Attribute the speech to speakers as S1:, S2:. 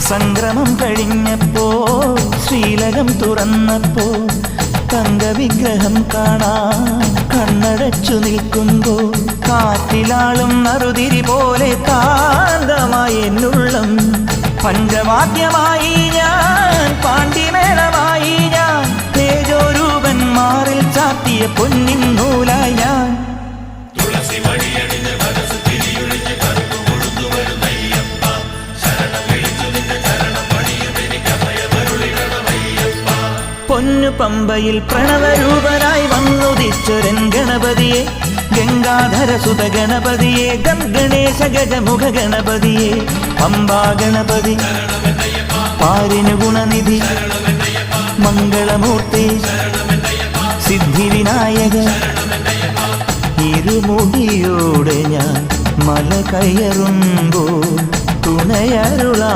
S1: സംക്രമം കഴിഞ്ഞപ്പോ ശ്രീലകം തുറന്നപ്പോ തങ്കവിഗ്രഹം കാണാൻ കണ്ണടച്ചു നിൽക്കുമ്പോ കാറ്റിലാളും നറുതിരി പോലെ കാന്തമായി എന്നുള്ളം പഞ്ചവാദ്യമായി ഞാൻ പാണ്ഡിമേളമായി ഞാൻ തേജോരൂപൻ മാറിൽ ചാത്തിയ പൊന്നിൻ നൂലായി ഞാൻ പൊന്നു പമ്പയിൽ പ്രണവരൂപനായി വന്നുദിച്ചൊരൻ ഗണപതിയെ ഗംഗാധരസുത ഗണപതിയെ ഗണേശ ഗജമുഖ ഗണപതിയെ പമ്പാ ഗണപതി പാരിനു ഗുണനിധി മംഗളമൂർത്തി സിദ്ധിവിനായക ഇരുമുടിയോടെ ഞാൻ മല കയറുമ്പോൾ തുണയരുളാ